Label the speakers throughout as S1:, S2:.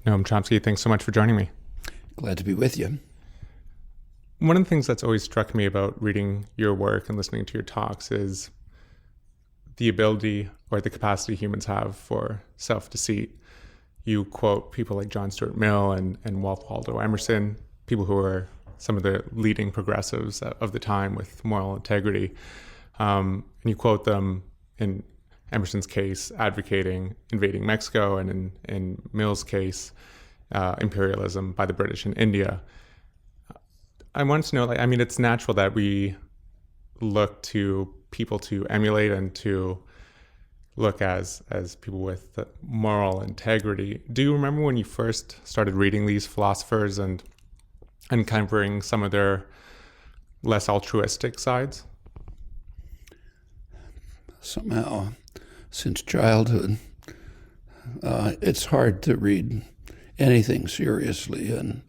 S1: Noam Chomsky, thanks so much for joining me.
S2: Glad to be with you.
S1: One of the things that's always struck me about reading your work and listening to your talks is the ability or the capacity humans have for self-deceit. You quote people like John Stuart Mill and Waldo Emerson, people who were some of the leading progressives of the time with moral integrity. And you quote them in Emerson's case, advocating invading Mexico, and in Mill's case, imperialism by the British in India. I wanted to know, it's natural that we look to people to emulate and to look as people with moral integrity. Do you remember when you first started reading these philosophers and uncovering some of their less altruistic sides?
S2: Somehow, since childhood, it's hard to read anything seriously and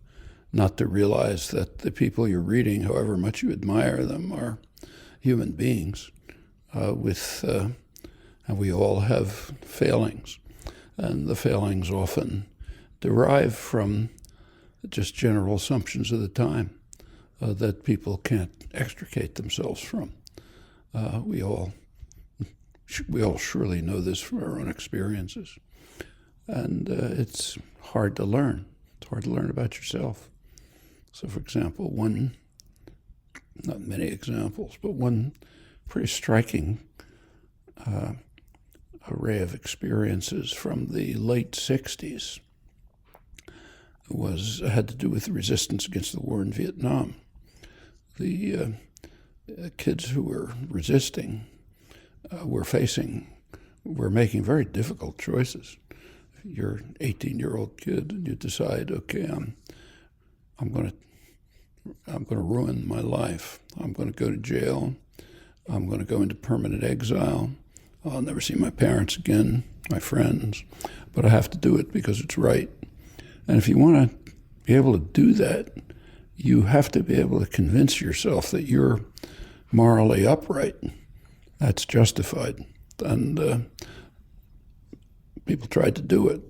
S2: not to realize that the people you're reading, however much you admire them, are human beings and we all have failings. And the failings often derive from just general assumptions of the time that people can't extricate themselves from. We all surely know this from our own experiences. And it's hard to learn. It's hard to learn about yourself. So, for example, not many examples, but one pretty striking array of experiences from the late 60s had to do with the resistance against the war in Vietnam. The kids who were resisting were making very difficult choices. You're an 18-year-old kid and you decide, okay, I'm going to ruin my life. I'm going to go to jail. I'm going to go into permanent exile. I'll never see my parents again, my friends, but I have to do it because it's right. And if you want to be able to do that, you have to be able to convince yourself that you're morally upright. That's justified. And people tried to do it.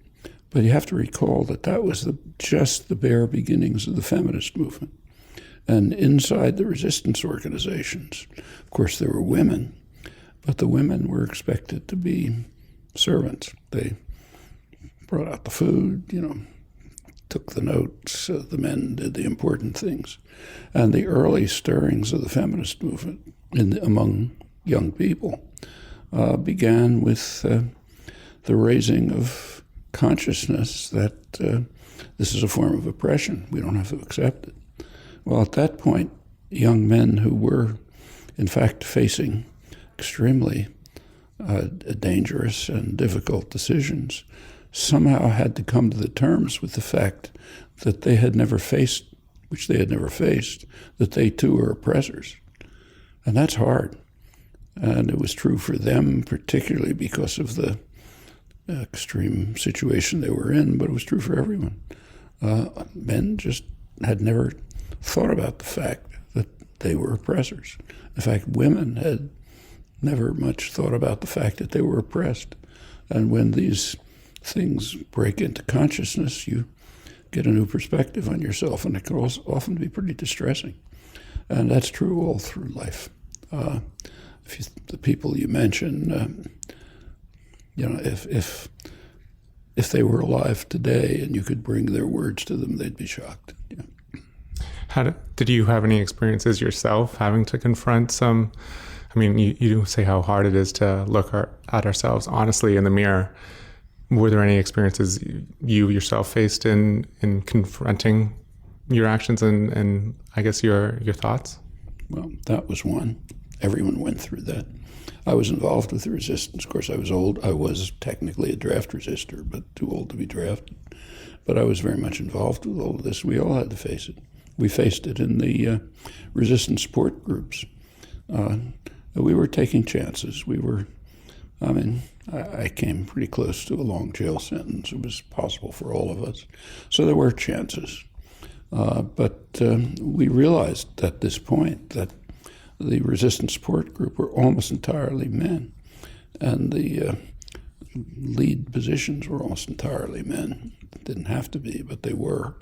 S2: But you have to recall that was just the bare beginnings of the feminist movement. And inside the resistance organizations, of course, there were women, but the women were expected to be servants. They brought out the food, took the notes. The men did the important things. And the early stirrings of the feminist movement among young people began with the raising of consciousness that this is a form of oppression. We don't have to accept it. Well, at that point, young men who were, in fact, facing extremely dangerous and difficult decisions somehow had to come to the terms with the fact that they had never faced, that they too are oppressors. And that's hard. And it was true for them, particularly because of the extreme situation they were in, but it was true for everyone. Men just had never thought about the fact that they were oppressors. In fact, women had never much thought about the fact that they were oppressed. And when these things break into consciousness, you get a new perspective on yourself, and it can also often be pretty distressing. And that's true all through life. The people you mentioned, if they were alive today and you could bring their words to them, they'd be shocked.
S1: Did you have any experiences yourself having to confront some? You say how hard it is to look at ourselves honestly in the mirror. Were there any experiences you yourself faced in confronting your actions and I guess your thoughts?
S2: Well, that was one. Everyone went through that. I was involved with the resistance. Of course, I was old. I was technically a draft resistor, but too old to be drafted. But I was very much involved with all of this. We all had to face it. We faced it in the resistance support groups. We were taking chances. I came pretty close to a long jail sentence. It was possible for all of us. So there were chances. But we realized at this point that the resistance support group were almost entirely men. And the lead positions were almost entirely men. It didn't have to be, but they were.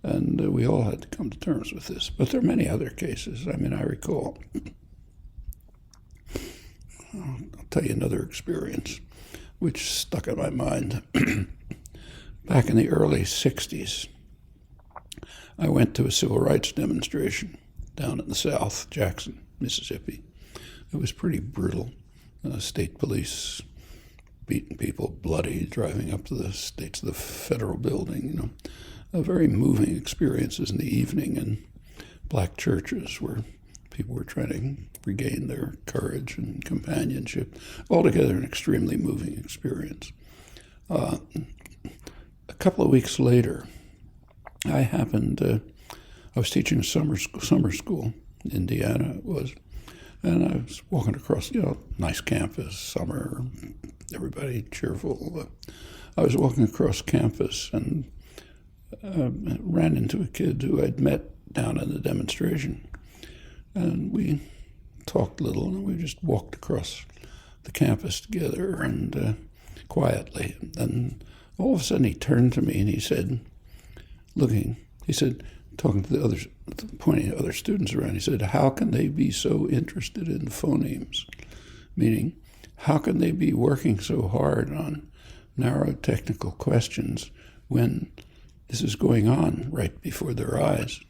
S2: And we all had to come to terms with this. But there are many other cases. I mean, I recall, I'll tell you another experience which stuck in my mind. Back in the early 60s, I went to a civil rights demonstration down in the South, Jackson, Mississippi. It was pretty brutal. State police beating people bloody, driving up to the federal building, you know. Very moving experiences in the evening in black churches where people were trying to regain their courage and companionship. Altogether, an extremely moving experience. A couple of weeks later, I was teaching summer school, Indiana it was, and I was walking across, nice campus, summer, everybody cheerful. I was walking across campus and ran into a kid who I'd met down in the demonstration. And we talked a little, and we just walked across the campus together and quietly. And all of a sudden he turned to me and he said, talking to the others, pointing at other students around, he said, "How can they be so interested in phonemes?" Meaning, how can they be working so hard on narrow technical questions when this is going on right before their eyes?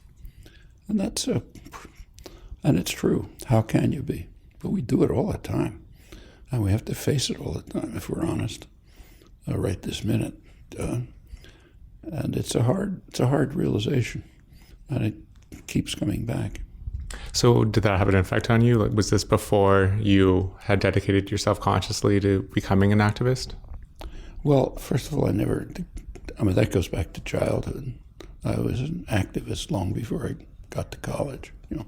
S2: And and it's true. How can you be? But we do it all the time, and we have to face it all the time if we're honest. Right this minute, and it's a hard realization, and it keeps coming back.
S1: So did that have an effect on you? Like, was this before you had dedicated yourself consciously to becoming an activist?
S2: Well, first of all, that goes back to childhood. I was an activist long before I got to college. There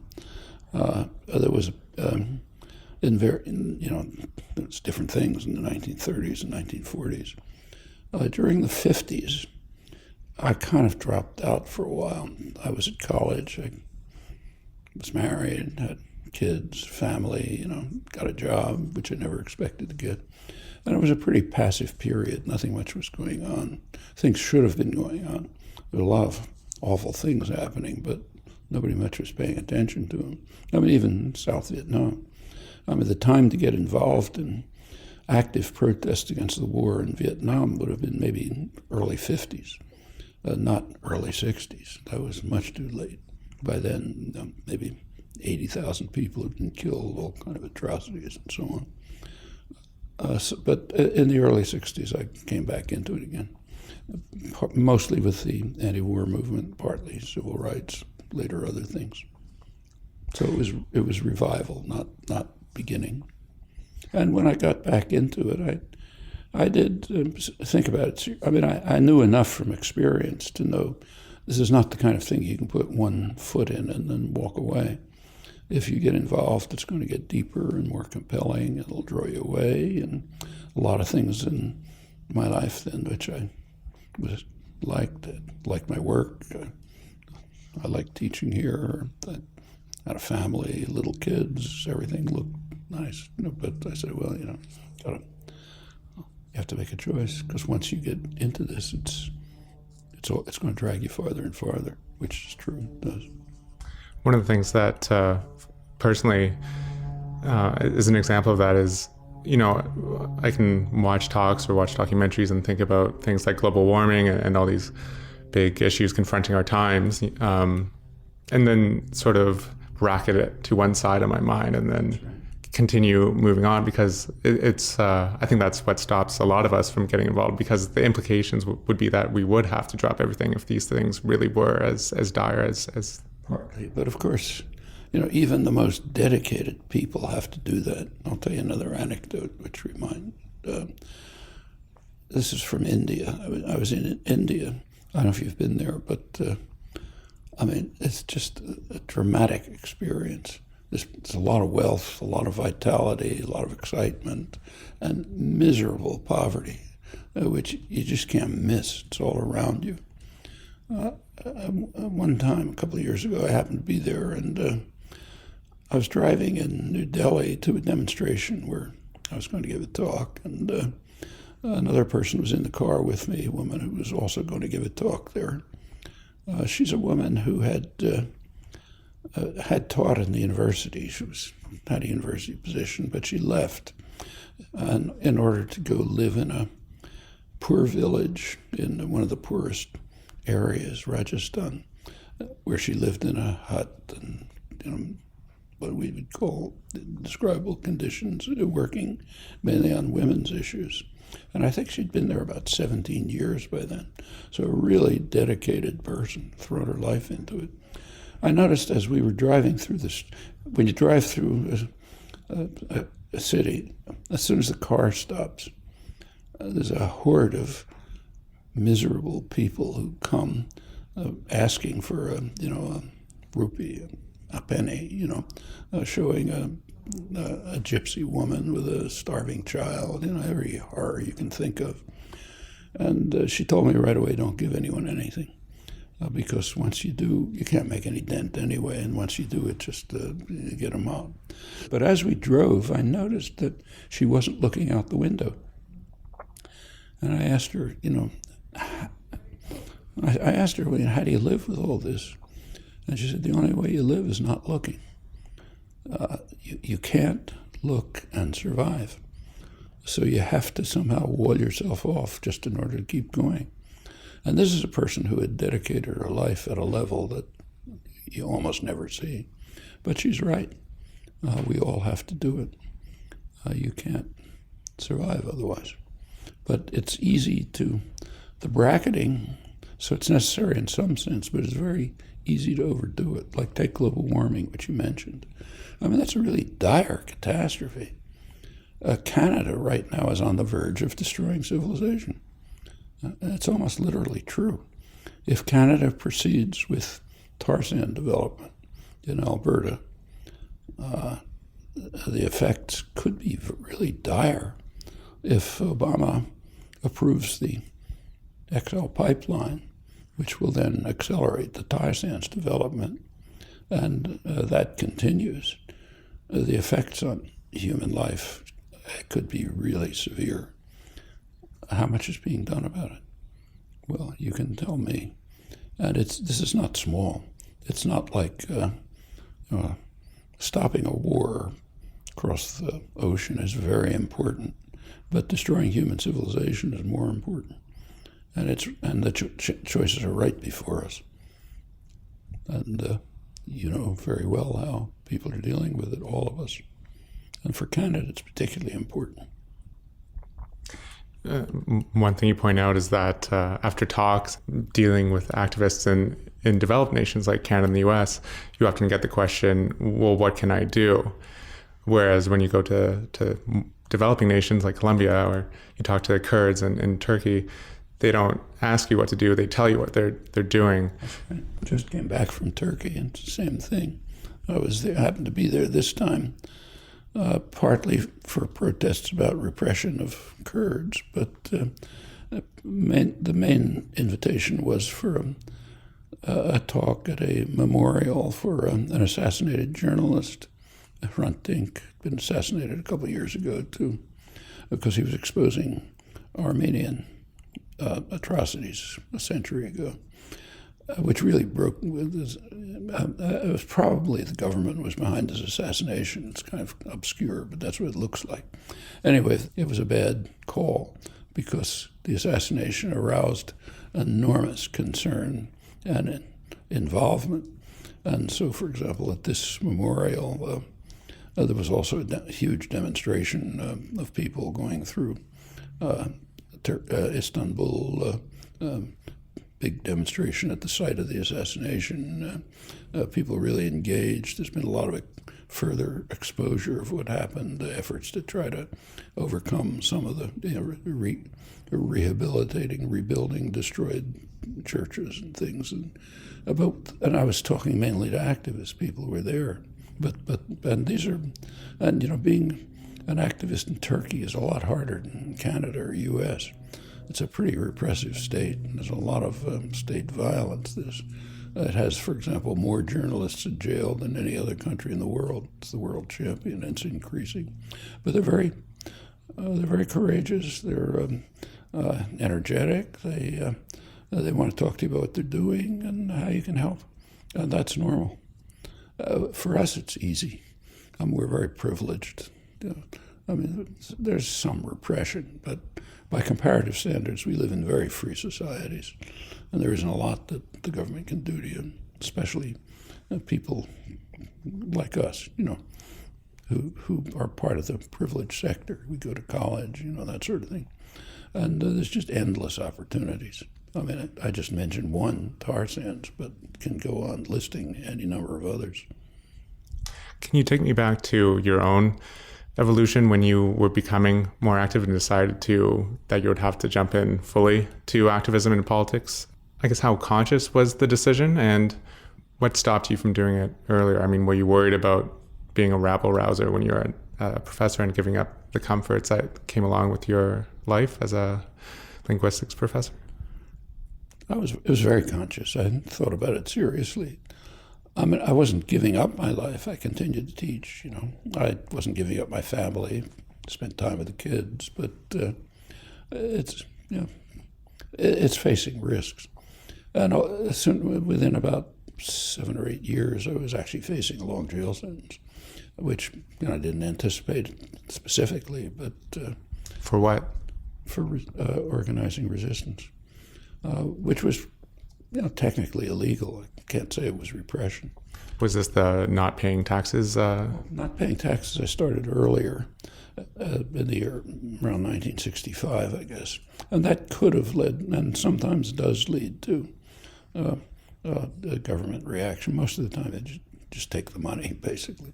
S2: was, there was different things in the 1930s and 1940s. During the 50s, I kind of dropped out for a while. I was at college. I was married, had kids, family, got a job, which I never expected to get. And it was a pretty passive period. Nothing much was going on. Things should have been going on. There were a lot of awful things happening, but nobody much was paying attention to them. Even South Vietnam. The time to get involved in active protest against the war in Vietnam would have been maybe early 50s, not early 60s. That was much too late. By then, maybe 80,000 people had been killed, all kind of atrocities and so on. But in the early 60s, I came back into it again, mostly with the anti-war movement, partly civil rights, later other things. So it was revival, not beginning. And when I got back into it, I did think about it. I knew enough from experience to know this is not the kind of thing you can put one foot in and then walk away. If you get involved, it's going to get deeper and more compelling. It'll draw you away. And a lot of things in my life then, which I liked my work. I liked teaching here. I had a family, little kids. Everything looked nice. But I said, well, you have to make a choice, because once you get into this, it's going to drag you farther and farther, which is true. It does.
S1: One of the things that personally is an example of that is, I can watch talks or watch documentaries and think about things like global warming and all these big issues confronting our times, and then sort of bracket it to one side of my mind and then continue moving on, because it's I think that's what stops a lot of us from getting involved, because the implications would be that we would have to drop everything if these things really were as dire as
S2: partly. But of course, even the most dedicated people have to do that. I'll tell you another anecdote which this is from India. I was in India. I don't know if you've been there, but it's just a dramatic experience. There's a lot of wealth, a lot of vitality, a lot of excitement, and miserable poverty, which you just can't miss. It's all around you. One time, a couple of years ago, I happened to be there, and I was driving in New Delhi to a demonstration where I was going to give a talk, and Another person was in the car with me, a woman who was also going to give a talk there. She's a woman who had taught in the university. She had a university position, but she left in order to go live in a poor village in one of the poorest areas, Rajasthan, where she lived in a hut and what we would call indescribable conditions, working mainly on women's issues. And I think she'd been there about 17 years by then. So a really dedicated person, thrown her life into it. I noticed as we were driving through this, when you drive through a city, as soon as the car stops, there's a horde of miserable people who come asking for a rupee, a penny, showing a gypsy woman with a starving child, every horror you can think of. And she told me right away, don't give anyone anything, because once you do, you can't make any dent anyway, and once you do, it just you get them out. But as we drove, I noticed that she wasn't looking out the window. And I asked her, how do you live with all this? And she said, the only way you live is not looking. You can't look and survive. So you have to somehow wall yourself off just in order to keep going. And this is a person who had dedicated her life at a level that you almost never see. But she's right. We all have to do it. You can't survive otherwise. But it's easy the bracketing, so it's necessary in some sense, but it's very easy to overdo it. Like take global warming, which you mentioned. I mean, that's a really dire catastrophe. Canada right now is on the verge of destroying civilization. It's almost literally true. If Canada proceeds with tar sand development in Alberta, the effects could be really dire. If Obama approves the XL pipeline, which will then accelerate the tar sands development, and that continues, the effects on human life could be really severe. How much is being done about it? Well, you can tell me. And this is not small. It's not like stopping a war across the ocean is very important, but destroying human civilization is more important. And the choices are right before us. And you know very well how people are dealing with it, all of us. And for Canada, it's particularly important.
S1: One thing you point out is that after talks dealing with activists in developed nations like Canada and the US, you often get the question, well, what can I do? Whereas when you go to developing nations like Colombia, or you talk to the Kurds in Turkey, they don't ask you what to do, they tell you what they're doing.
S2: I just came back from Turkey, and it's the same thing. I happened to be there this time, partly for protests about repression of Kurds, but the main invitation was for a talk at a memorial for an assassinated journalist. Hrant Dink had been assassinated a couple of years ago, too, because he was exposing Armenian atrocities a century ago, which really broke with this. It was probably the government was behind his assassination. It's kind of obscure, but that's what it looks like. Anyway, it was a bad call because the assassination aroused enormous concern and involvement. And so, for example, at this memorial, there was also a huge demonstration of people going through Istanbul, big demonstration at the site of the assassination. People really engaged. There's been a lot of further exposure of what happened, efforts to try to overcome some of the rehabilitating, rebuilding destroyed churches and things. And I was talking mainly to activists, people who were there. Being an activist in Turkey is a lot harder than Canada or U.S. It's a pretty repressive state, and there's a lot of state violence. It has, for example, more journalists in jail than any other country in the world. It's the world champion, and it's increasing. But they're very They're very courageous. They're energetic. They want to talk to you about what they're doing and how you can help. That's normal. For us, it's easy. We're very privileged. There's some repression, but by comparative standards, we live in very free societies, and there isn't a lot that the government can do to you, especially people like us, who are part of the privileged sector. We go to college, that sort of thing. And there's just endless opportunities. I just mentioned one, tar sands, but can go on listing any number of others.
S1: Can you take me back to your own evolution when you were becoming more active and decided that you would have to jump in fully to activism and politics? I guess how conscious was the decision, and what stopped you from doing it earlier? Were you worried about being a rabble-rouser when you were a professor and giving up the comforts that came along with your life as a linguistics professor?
S2: I was very conscious. I thought about it seriously. I wasn't giving up my life. I continued to teach. I wasn't giving up my family. Spent time with the kids, but it's facing risks. And within about 7 or 8 years, I was actually facing a long jail sentence, which I didn't anticipate specifically, but
S1: for what?
S2: For organizing resistance, which was technically illegal. I can't say it was repression.
S1: Was this the not paying taxes?
S2: Not paying taxes, I started earlier, in the year around 1965, I guess. And that could have led, and sometimes does lead to, a government reaction. Most of the time, they just take the money, basically.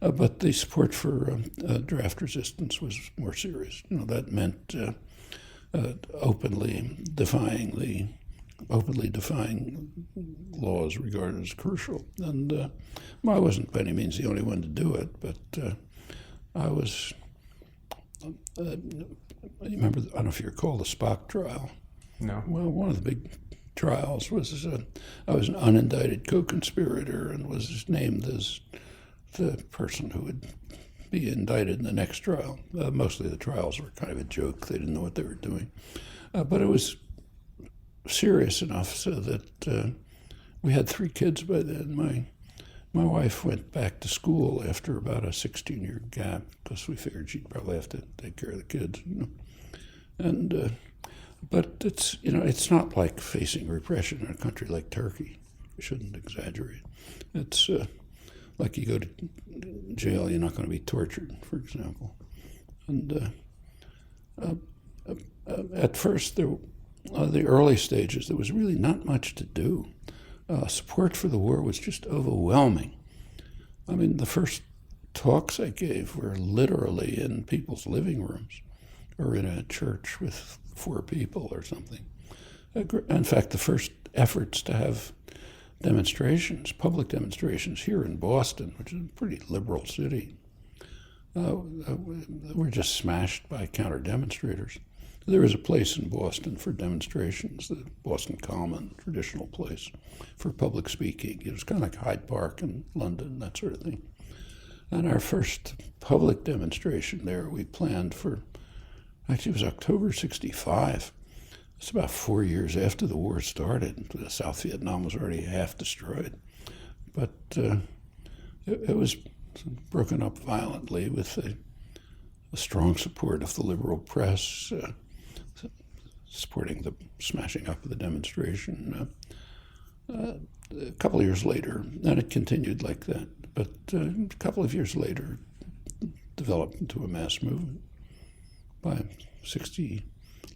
S2: But the support for draft resistance was more serious. That meant openly defying laws regarded as crucial. And I wasn't by any means the only one to do it, but I was, remember, I don't know if you recall the Spock trial.
S1: No.
S2: Well, one of the big trials was I was an unindicted co-conspirator and was named as the person who would be indicted in the next trial. Mostly the trials were kind of a joke. They didn't know what they were doing. But it was serious enough so that we had 3 kids by then. My wife went back to school after about a 16-year gap because we figured she'd probably have to take care of the kids. And but it's not like facing repression in a country like Turkey. We shouldn't exaggerate. It's like you go to jail, you're not going to be tortured, for example. And at first, the early stages, there was really not much to do. Support for the war was just overwhelming. The first talks I gave were literally in people's living rooms or in a church with 4 people or something. In fact, the first efforts to have demonstrations, public demonstrations here in Boston, which is a pretty liberal city, were just smashed by counter-demonstrators. There was a place in Boston for demonstrations, the Boston Common, traditional place for public speaking. It was kind of like Hyde Park in London, that sort of thing. And our first public demonstration there we planned for, actually it was October 65. It's about 4 years after the war started. South Vietnam was already half destroyed. But it was broken up violently with a strong support of the liberal press, supporting the smashing up of the demonstration. A couple of years later, and it continued like that, but a couple of years later, it developed into a mass movement. By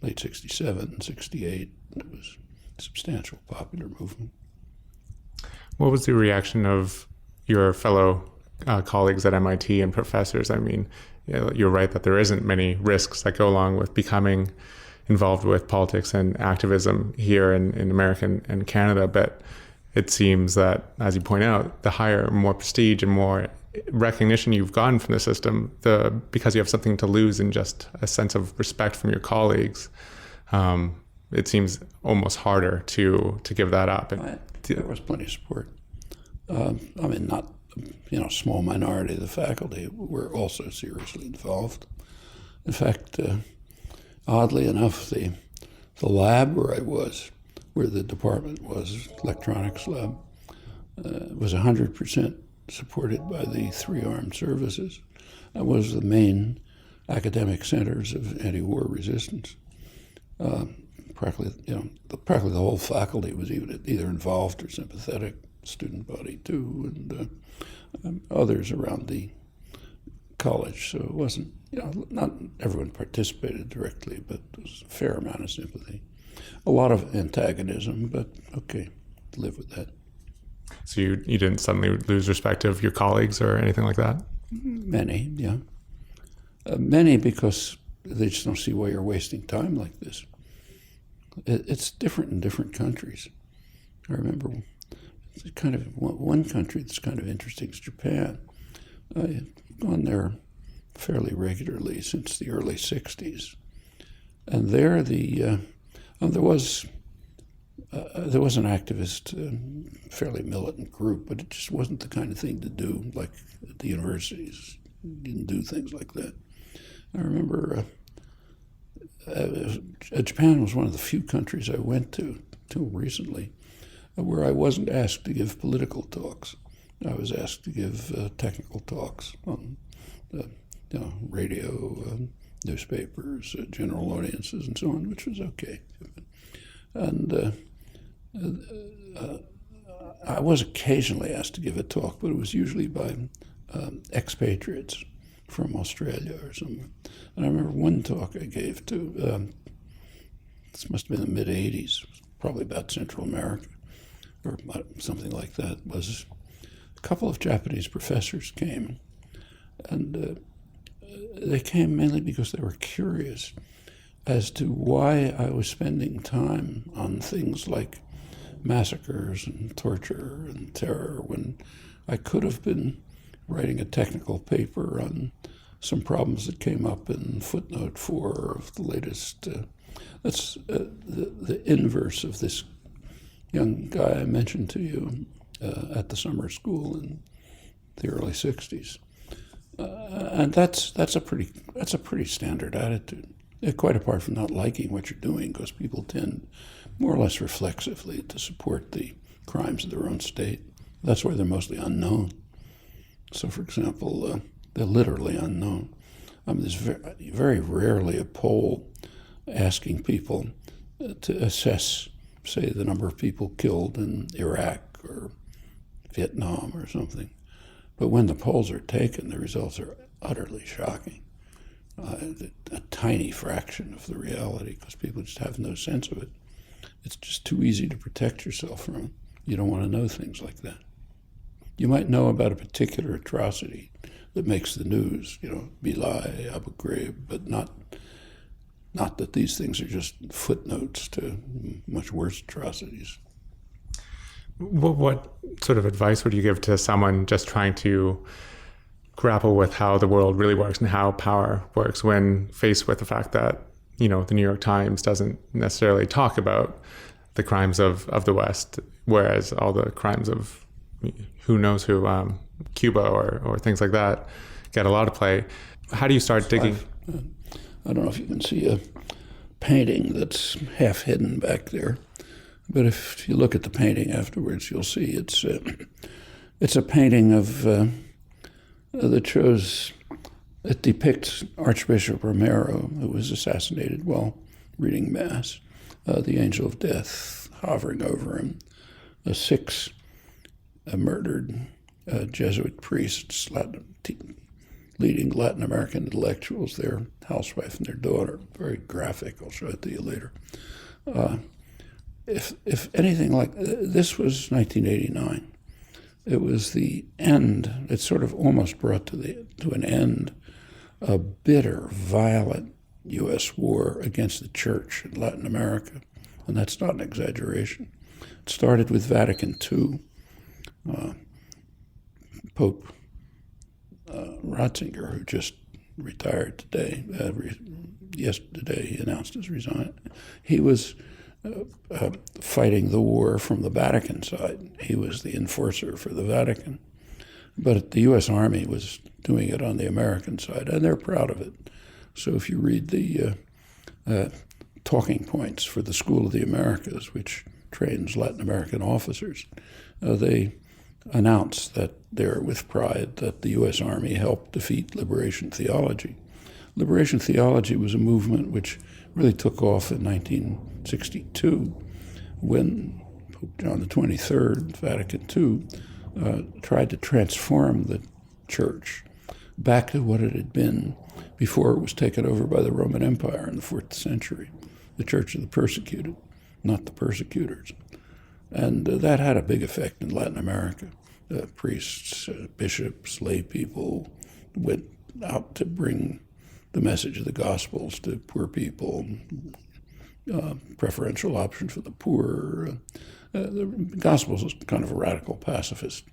S2: late 67, 68, it was a substantial popular movement.
S1: What was the reaction of your fellow colleagues at MIT and professors? You're right that there isn't many risks that go along with becoming involved with politics and activism here in America and Canada, but it seems that, as you point out, the higher, more prestige and more recognition you've gotten from the system, because you have something to lose and just a sense of respect from your colleagues, it seems almost harder to give that up.
S2: There was plenty of support. Not, small minority of the faculty were also seriously involved. In fact, oddly enough, the lab where I was, where the department was, electronics lab, was 100% supported by the three armed services. That was the main academic centers of anti-war resistance. Practically the whole faculty was either involved or sympathetic. Student body too, and others around the college. So it wasn't, not everyone participated directly, but there was a fair amount of sympathy. A lot of antagonism, but okay, live with that.
S1: So you didn't suddenly lose respect of your colleagues or anything like that?
S2: Many, yeah. Many because they just don't see why you're wasting time like this. It's different in different countries. I remember kind of one country that's kind of interesting is Japan. I've gone there fairly regularly since the early 60s. And there there was an activist, fairly militant group, but it just wasn't the kind of thing to do, like at the universities. You didn't do things like that. I remember Japan was one of the few countries I went to till recently where I wasn't asked to give political talks. I was asked to give technical talks on radio, newspapers, general audiences, and so on, which was okay. And I was occasionally asked to give a talk, but it was usually by expatriates from Australia or somewhere. And I remember one talk I gave to, this must have been the mid-'80s, probably about Central America, or something like that, was a couple of Japanese professors came, and they came mainly because they were curious as to why I was spending time on things like massacres and torture and terror when I could have been writing a technical paper on some problems that came up in footnote 4 of the latest. That's the inverse of this young guy I mentioned to you at the summer school in the early 60s. And that's a pretty standard attitude. Quite apart from not liking what you're doing, because people tend more or less reflexively to support the crimes of their own state. That's why they're mostly unknown. So, for example, they're literally unknown. There's very rarely a poll asking people to assess, say, the number of people killed in Iraq or Vietnam or something. But when the polls are taken, the results are utterly shocking. A tiny fraction of the reality, because people just have no sense of it. It's just too easy to protect yourself from it. You don't want to know things like that. You might know about a particular atrocity that makes the news, Bilai, Abu Ghraib, but not that these things are just footnotes to much worse atrocities.
S1: What sort of advice would you give to someone just trying to grapple with how the world really works and how power works when faced with the fact that, the New York Times doesn't necessarily talk about the crimes of the West, whereas all the crimes of who knows who, Cuba or things like that, get a lot of play. How do you start digging?
S2: I don't know if you can see a painting that's half hidden back there, but if you look at the painting afterwards, you'll see it's a painting of it depicts Archbishop Romero, who was assassinated while reading Mass, the angel of death hovering over him, 6 murdered Jesuit priests, leading Latin American intellectuals, their housewife and their daughter. Very graphic. I'll show it to you later. If anything like this was 1989, it was the end. It sort of almost brought to an end a bitter, violent U.S. war against the church in Latin America, and that's not an exaggeration. It started with Vatican II. Pope Ratzinger, who just retired today, yesterday he announced his resign. He was fighting the war from the Vatican side. He was the enforcer for the Vatican. But the U.S. Army was doing it on the American side, and they're proud of it. So if you read the talking points for the School of the Americas, which trains Latin American officers, they announce that they're with pride that the U.S. Army helped defeat liberation theology. Liberation theology was a movement which really took off in 1962 when Pope John XXIII, Vatican II, tried to transform the church back to what it had been before it was taken over by the Roman Empire in the 4th century, the church of the persecuted, not the persecutors. And that had a big effect in Latin America. Priests, bishops, lay people went out to bring the message of the Gospels to poor people, preferential option for the poor. The Gospels is kind of a radical pacifist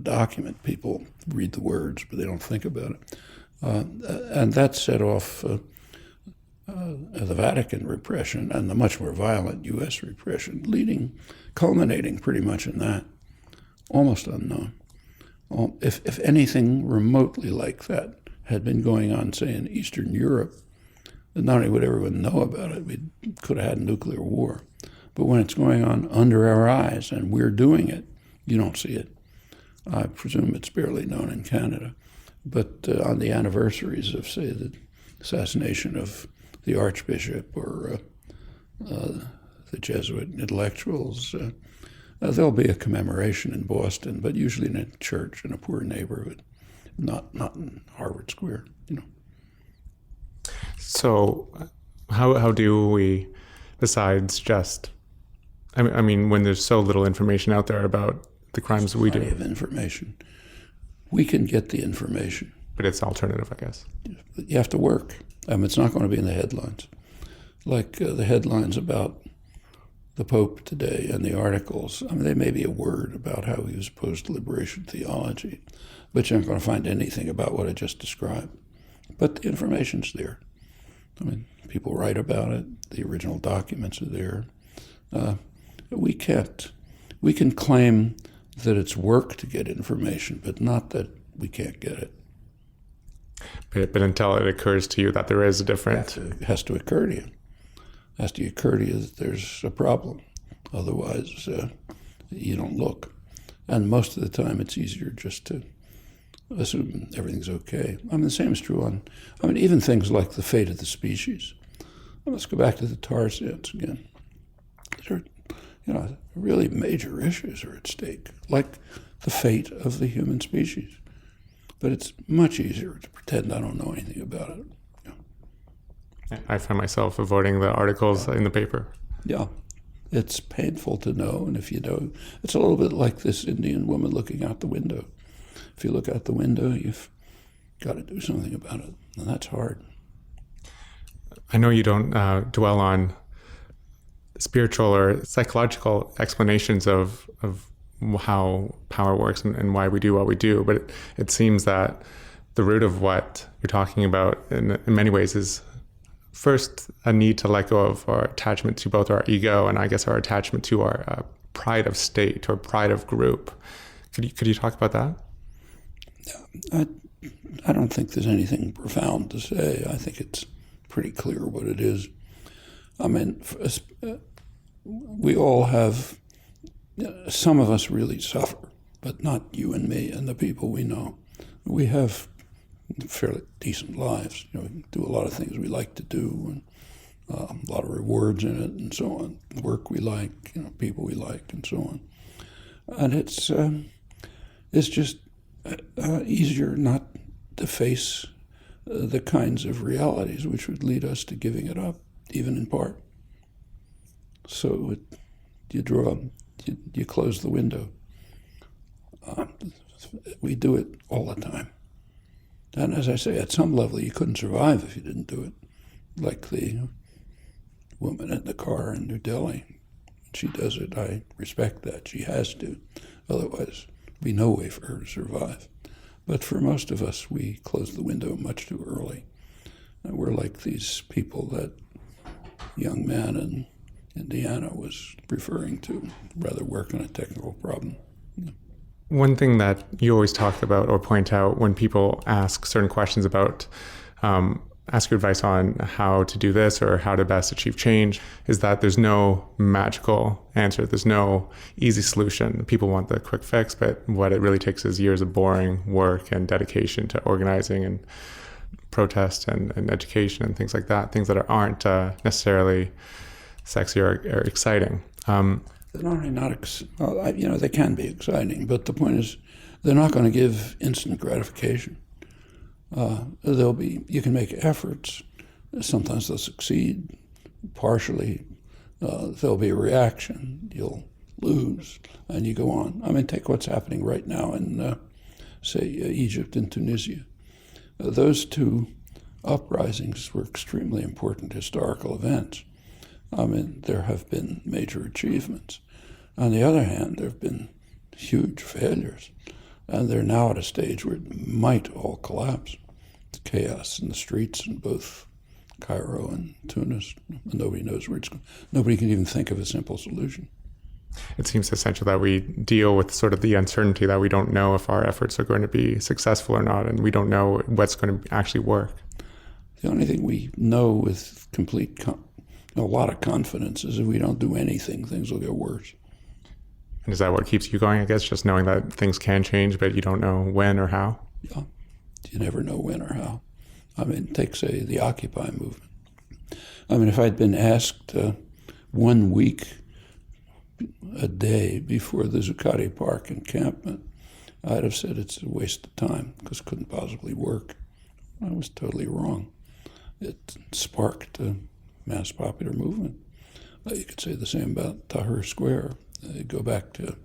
S2: document. People read the words, but they don't think about it. And that set off the Vatican repression and the much more violent U.S. repression, culminating pretty much in that. Almost unknown. If anything remotely like that had been going on, say, in Eastern Europe, not only would everyone know about it, we could have had a nuclear war. But when it's going on under our eyes and we're doing it, you don't see it. I presume it's barely known in Canada. But on the anniversaries of, say, the assassination of the Archbishop or the Jesuit intellectuals, there'll be a commemoration in Boston, but usually in a church in a poor neighborhood, not in Harvard Square,
S1: So how do we, besides just, I mean, when there's so little information out there about the crimes that we do?
S2: Plenty of information. We can get the information.
S1: But it's alternative, I guess.
S2: You have to work. It's not going to be in the headlines. Like the headlines about the Pope today and the articles, there may be a word about how he was opposed to liberation theology, but you're not going to find anything about what I just described. But the information's there. People write about it. The original documents are there. We can claim that it's work to get information, but not that we can't get it.
S1: But until it occurs to you that there is a difference.
S2: It has to occur to you. It has to occur to you that there's a problem. Otherwise, you don't look. And most of the time, it's easier just to assume everything's okay. The same is true on, even things like the fate of the species. Let's go back to the tar sands again. There, really major issues are at stake, like the fate of the human species. But it's much easier to pretend I don't know anything about it.
S1: I find myself avoiding the articles in the paper.
S2: Yeah, it's painful to know, and if you know, it's a little bit like this Indian woman looking out the window. If you look out the window, you've got to do something about it, and that's hard.
S1: I know you don't dwell on spiritual or psychological explanations of how power works and why we do what we do, but it seems that the root of what you're talking about in many ways is first a need to let go of our attachment to both our ego and I guess our attachment to our pride of state or pride of group. Could you talk about that?
S2: I don't think there's anything profound to say. I think it's pretty clear what it is. We all have, some of us really suffer, but not you and me and the people we know. We have fairly decent lives. We do a lot of things we like to do, and a lot of rewards in it, and so on. Work we like, people we like, and so on. And it's just easier not to face the kinds of realities which would lead us to giving it up, even in part. So you close the window. We do it all the time. And as I say, at some level, you couldn't survive if you didn't do it. Like the woman in the car in New Delhi. She does it. I respect that. She has to. Otherwise, there'd be no way for her to survive. But for most of us, we close the window much too early. And we're like these people that young man in Indiana was referring to, rather work on a technical problem.
S1: One thing that you always talk about or point out when people ask certain questions about ask your advice on how to do this or how to best achieve change, is that there's no magical answer. There's no easy solution. People want the quick fix, but what it really takes is years of boring work and dedication to organizing and protest and education and things like that, things that aren't necessarily sexy or exciting.
S2: They're not, they can be exciting, but the point is they're not going to give instant gratification. You can make efforts. Sometimes they'll succeed partially. There'll be a reaction. You'll lose, and you go on. I mean, take what's happening right now in, Egypt and Tunisia. Those two uprisings were extremely important historical events. I mean, there have been major achievements. On the other hand, there have been huge failures, and they're now at a stage where it might all collapse. The chaos in the streets in both Cairo and Tunis. Nobody knows where it's going. Nobody can even think of a simple solution.
S1: It seems essential that we deal with sort of the uncertainty that we don't know if our efforts are going to be successful or not, and we don't know what's going to actually work.
S2: The only thing we know with a lot of confidence is if we don't do anything, things will get worse.
S1: And is that what keeps you going, I guess, just knowing that things can change, but you don't know when or how?
S2: Yeah, you never know when or how. I mean, take, say, the Occupy movement. I mean, if I'd been asked 1 week a day before the Zuccotti Park encampment, I'd have said it's a waste of time because it couldn't possibly work. I was totally wrong. It sparked a mass popular movement. You could say the same about Tahrir Square. You go back to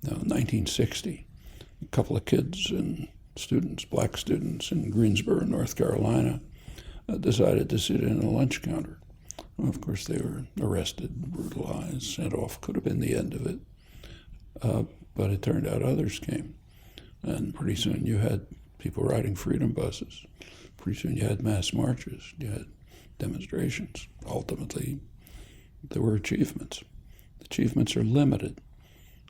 S2: 1960. A couple of kids and students, black students in Greensboro, North Carolina, decided to sit in a lunch counter. Well, of course, they were arrested, brutalized, sent off. Could have been the end of it. But it turned out others came. And pretty soon you had people riding freedom buses. Pretty soon you had mass marches. You had demonstrations. Ultimately, there were achievements. Achievements are limited.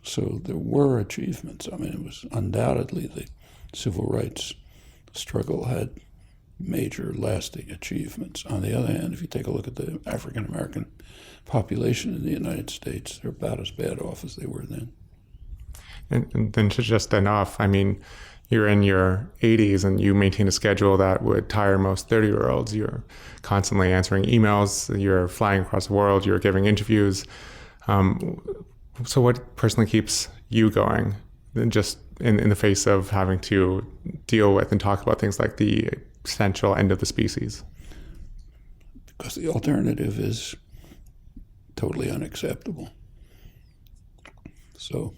S2: So there were achievements. I mean, it was undoubtedly the civil rights struggle had major lasting achievements. On the other hand, if you take a look at the African American population in the United States, they're about as bad off as they were then.
S1: And then to just end off, I mean, you're in your 80s and you maintain a schedule that would tire most 30-year-olds. You're constantly answering emails, you're flying across the world, you're giving interviews. So what personally keeps you going, just in the face of having to deal with and talk about things like the essential end of the species?
S2: Because the alternative is totally unacceptable. So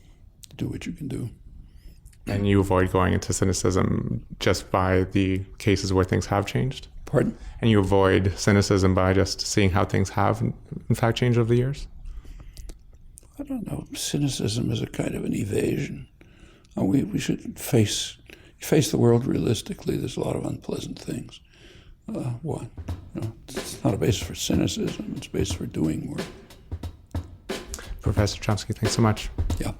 S2: do what you can do.
S1: And you avoid going into cynicism just by the cases where things have changed?
S2: Pardon?
S1: And you avoid cynicism by just seeing how things have, in fact, changed over the years?
S2: I don't know. Cynicism is a kind of an evasion. We should face the world realistically. There's a lot of unpleasant things. What? It's not a basis for cynicism. It's a basis for doing more.
S1: Professor Chomsky, thanks so much.
S2: Yeah.